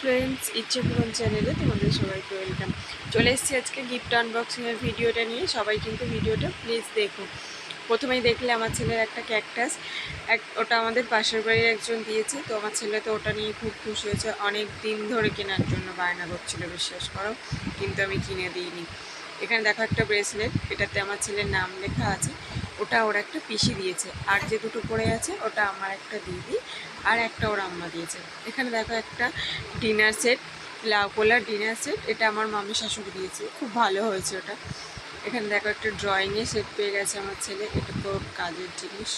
Friends, ইচ্ছে পূরণ চ্যানেলে তোমাদের সবাইকে ওয়েলকাম। চলে এসেছি আজকে গিফট আনবক্সিংয়ের ভিডিওটা নিয়ে। সবাই কিন্তু ভিডিওটা প্লিজ দেখো। প্রথমেই দেখলে আমার ছেলের একটা ক্যাকটাস, ওটা আমাদের পাশের বাড়ির একজন দিয়েছে। তো আমার ছেলে তো ওটা নিয়ে খুব খুশি হয়েছে, অনেক দিন ধরে কেনার জন্য বায়না করছিল, বিশ্বাস করো, কিন্তু আমি কিনে দিইনি। এখানে দেখো একটা ব্রেসলেট, এটাতে আমার ছেলের নাম লেখা আছে। ওটা ওর একটা পিসি দিয়েছে। আর যে দুটো পড়ে আছে ওটা আমার একটা দিদি, আর একটা ওর আম্মা দিয়েছে। এখানে দেখো একটা ডিনার সেট, লাউ পোলার ডিনার সেট, এটা আমার মামি শাশুড়ি দিয়েছে, খুব ভালো হয়েছে ওটা। এখানে দেখো একটা ড্রয়িংয়ের সেট পেয়ে গেছে আমার ছেলে, এটা তো কাজের জিনিস।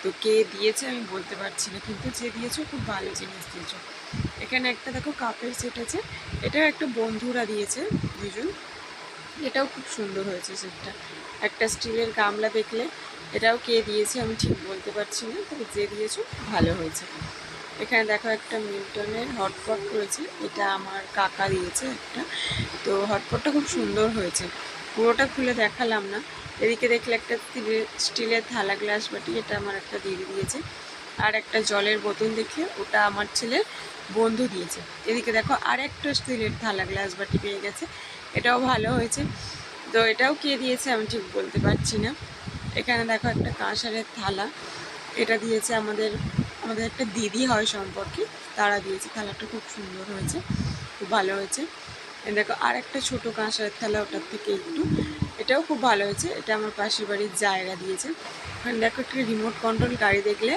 তো কে দিয়েছে আমি বলতে পারছি না, কিন্তু যে দিয়েছো খুব ভালো জিনিস দিয়েছো। এখানে একটা দেখো কাপের সেট আছে, এটাও একটা বন্ধুরা দিয়েছে দুজন, এটাও খুব সুন্দর হয়েছে সেটটা। একটা স্টিলের গামলা দেখলে, এটাও কে দিয়েছে আমি ঠিক বলতে পারছি না, তবে যে দিয়েছো ভালো হয়েছে। এখানে দেখো একটা মিল্টনের হটপট রয়েছে, এটা আমার কাকা দিয়েছে একটা। তো হটপটটা খুব সুন্দর হয়েছে, পুরোটা খুলে দেখালাম না। এদিকে দেখলে একটা স্টিলের থালা গ্লাস বাটি, এটা আমার একটা দিদি দিয়েছে। আর একটা জলের বোতল দেখলে, ওটা আমার ছেলের বন্ধু দিয়েছে। এদিকে দেখো আর একটা স্টিলের থালা গ্লাস বাটি পেয়ে গেছে, এটাও ভালো হয়েছে। তো এটাও কে দিয়েছে আমি ঠিক বলতে পারছি না। এখানে দেখো একটা কাঁসারের থালা, এটা দিয়েছে আমাদের আমাদের একটা দিদি হয় সম্পর্কে, তারা দিয়েছে। থালাটা খুব সুন্দর হয়েছে, খুব ভালো হয়েছে। দেখো আর একটা ছোটো কাঁসারের থালা, ওটার থেকে একটু, এটাও খুব ভালো হয়েছে। এটা আমার পাশের বাড়ির জায়গা দিয়েছে। ওখানে দেখো একটা রিমোট কন্ট্রোল গাড়ি দেখলে,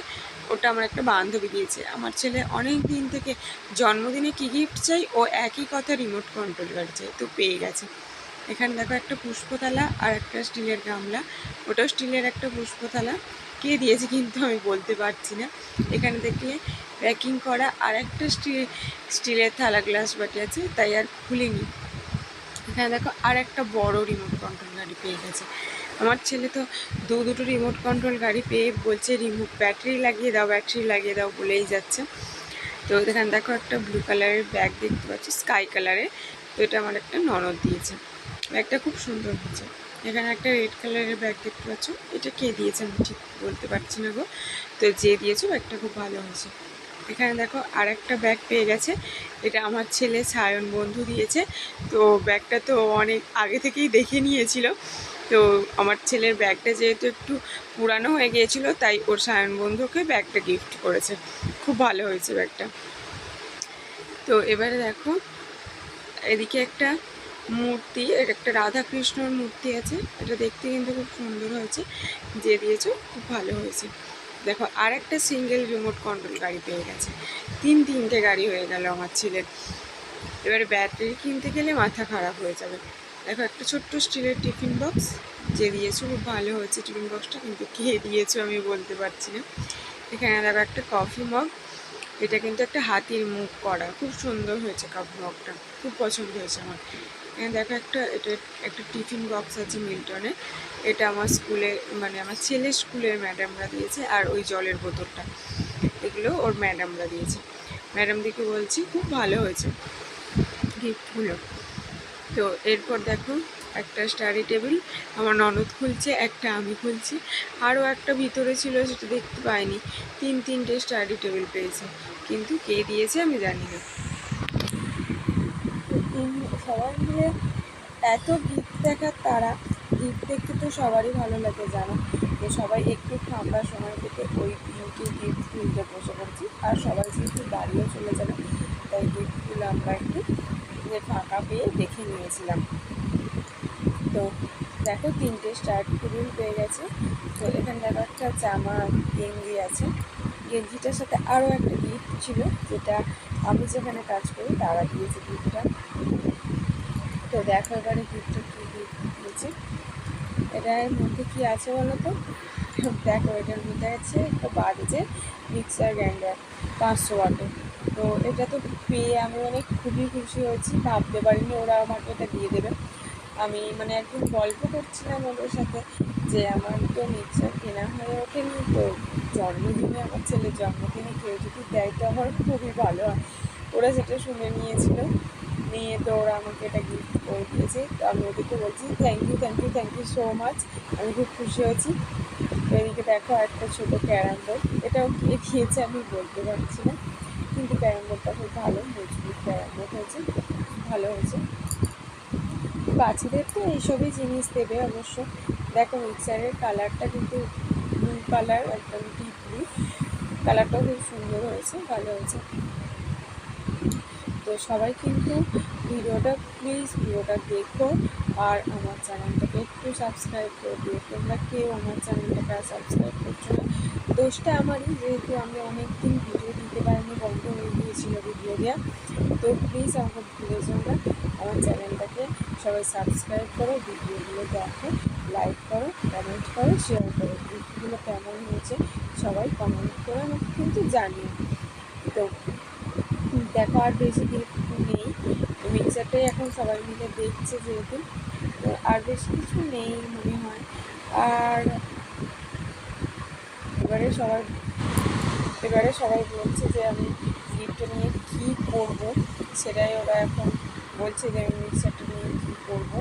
ওটা আমার একটা বান্ধবী দিয়েছে। আমার ছেলে অনেক দিন থেকে জন্মদিনে কী গিফট চাই, ও একই কথা রিমোট কন্ট্রোল গাড়ি চাই, তো পেয়ে গেছে। এখানে দেখো একটা পুষ্পথালা আর একটা স্টিলের গামলা, ওটাও স্টিলের একটা পুষ্পথালা, কে দিয়েছে কিন্তু আমি বলতে পারছি না। এখানে দেখলে প্যাকিং করা আর একটা স্টিলের থালা গ্লাস বাটি আছে, তাই আর খুলিনি। এখানে দেখো আর একটা বড় রিমোট কন্ট্রোল গাড়ি পেয়ে গেছে। আমার ছেলে তো দুটো রিমোট কন্ট্রোল গাড়ি পেয়ে বলছে ব্যাটারি লাগিয়ে দাও বলেই যাচ্ছে। তো এখানে দেখো একটা ব্লু কালারের ব্যাগ দেখতে পাচ্ছি, স্কাই কালারের। তো এটা আমার একটা ননদ দিয়েছে, ব্যাগটা খুব সুন্দর হয়েছে। এখানে একটা রেড কালারের ব্যাগ দেখতে পাচ্ছ, এটা কে দিয়েছে আমি ঠিক বলতে পারছি না গো। তো যে দিয়েছো ব্যাগটা খুব ভালো হয়েছে। এখানে দেখো আর একটা ব্যাগ পেয়ে গেছে, এটা আমার ছেলে সায়ন বন্ধু দিয়েছে। তো ব্যাগটা তো অনেক আগে থেকেই দেখে নিয়েছিল। তো আমার ছেলের ব্যাগটা যেহেতু একটু পুরানো হয়ে গিয়েছিল, তাই ওর সায়ন বন্ধুকে ব্যাগটা গিফট করেছে, খুব ভালো হয়েছে ব্যাগটা। তো এবারে দেখো এদিকে একটা মূর্তি, একটা রাধাকৃষ্ণর মূর্তি আছে, এটা দেখতে কিন্তু খুব সুন্দর হয়েছে। যে দিয়েছো খুব ভালো হয়েছে। দেখো আর একটা সিঙ্গেল রিমোট কন্ট্রোল গাড়ি পেয়ে গেছে, তিনটে গাড়ি হয়ে গেল আমার ছেলের। এবারে ব্যাটারি কিনতে গেলে মাথা খারাপ হয়ে যাবে। দেখো একটা ছোট্ট স্টিলের টিফিন বক্স, যে দিয়েছো খুব ভালো হয়েছে টিফিন বক্সটা, কিন্তু কে দিয়েছো আমি বলতে পারছি না। এখানে দেখো একটা কফি মগ, এটা কিন্তু একটা হাতির মুখ করা, খুব সুন্দর হয়েছে কফি মগটা, খুব পছন্দ হয়েছে আমার। এখানে দেখো এটা একটা টিফিন বক্স আছে মিল্টনের, এটা আমার স্কুলে মানে আমার ছেলের স্কুলের ম্যাডামরা দিয়েছে। আর ওই জলের বোতলটা, এগুলো ওর ম্যাডামরা দিয়েছে। ম্যাডামদিকে বলছি খুব ভালো হয়েছে গিফটগুলো। তো এরপর দেখো একটা স্টাডি টেবিল, আমার ননদ খুলছে, একটা আমি খুলছি, আরও একটা ভিতরে ছিল সেটা দেখতে পাইনি। তিনটে স্টাডি টেবিল পেয়েছে, কিন্তু কে দিয়েছে আমি জানি না। সবাই মিলে এত গিফট দেখার তারা, গিফট দেখতে তো সবারই ভালো লাগে জানো। তো সবাই একটু ফাঁকা সময় থেকে ওই দিনকে গিফট খুলতে বসে পড়ছি। আর সবাই যেহেতু বাড়িও চলে যাবে, তাই গিফটগুলো আমরা একটু ফাঁকা পেয়ে দেখে নিয়েছিলাম। তো দেখো তিনটে স্টাডি টেবিল পেয়ে গেছে। তো এখানে দেখো একটা জামা গেঞ্জি আছে, গেঞ্জিটার সাথে আরও একটা গিফট ছিল, যেটা আমি যেখানে কাজ করি তারা দিয়েছে গিফটটা। তো দেখো এবারে গিফটটা কী গিফট দিয়েছে, এটার মধ্যে কী আছে বলো তো। দেখো এটার মধ্যে আছে একটা বাজে মিক্সার গ্রাইন্ডার 500 ওয়াটের। তো এটা তো পেয়ে আমি অনেক খুবই খুশি হয়েছি, ভাবতে পারিনি ওরা আমাকে এটা দিয়ে দেবে। আমি মানে একদিন গল্প করছিলাম ওদের সাথে যে আমার তো মিক্সার কেনা হয়ে ওঠেনি, তো জন্মদিনে আমার ছেলের জন্মদিনে কেউ যদি দেয় তো আমার খুবই ভালো হয়। ওরা সেটা শুনে নিয়েছিল, নিয়ে তো ওরা আমাকে এটা গিফট করে দিয়েছে। তো আমি ওদেরকে বলছি থ্যাংক ইউ সো মাচ, আমি খুব খুশি হয়েছি। তো এদিকে দেখো একটা ছোটো ক্যারাম বোর্ড, এটাও কে দিয়েছে আমি বলতে পারছি না, কিন্তু ক্যারাম বোর্ডটা খুব ভালো, মজবুত ক্যারাম বোর্ড হয়েছে, ভালো হয়েছে। বাচ্চাদের তো এইসবই জিনিস দেবে অবশ্য। দেখো মিক্সারের কালারটা কিন্তু ব্লু কালার, একদম ডিপ ব্লু কালারটাও খুব সুন্দর হয়েছে, ভালো হয়েছে। তো সবাই কিন্তু ভিডিওটা প্লিজ ভিডিওটা দেখো, আর আমার চ্যানেলটাকে একটু সাবস্ক্রাইব করে দিও। তোমরা কেউ আমার চ্যানেলটাকে সাবস্ক্রাইব করছো না, দোষটা আমারই, যেহেতু আমি অনেক দিন ভিডিও দিতে পারিনি, বন্ধ হয়ে গিয়েছিলো ভিডিও দেওয়া। তো প্লিজ আমাকে ভুলে যাও না, আমার চ্যানেলটাকে সবাই সাবস্ক্রাইব করো, ভিডিওগুলো দেখো, লাইক করো, কমেন্ট করো, শেয়ার করো। ভিডিওগুলো কেমন হয়েছে সবাই কমেন্ট করে আমাকে কিন্তু জানিও। তো দেখো আর বেশি কিছু নেই, মিক্সারটাই এখন সবাই মিলে দেখছে যেহেতু, তো আর বেশি কিছু নেই মনে হয়। আর এবারে সবাই বলছে যে আমি গিফটটা নিয়ে কী করবো, সেটাই ওরা এখন বলছে যে আমি মিক্সারটা নিয়ে কী করবো।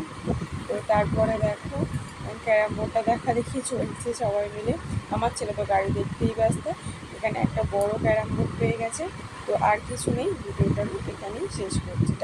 তো তারপরে দেখো ক্যারাম বোর্ডটা দেখাদেখি চলছে সবাই মিলে। আমার ছেলে তো গাড়ি দেখতেই ব্যস্ত, এখানে একটা বড় ক্যারাম বোর্ড পেয়ে গেছে। তো আর কিছু নেই, ভিডিওটা আমি এখানেই শেষ করছি।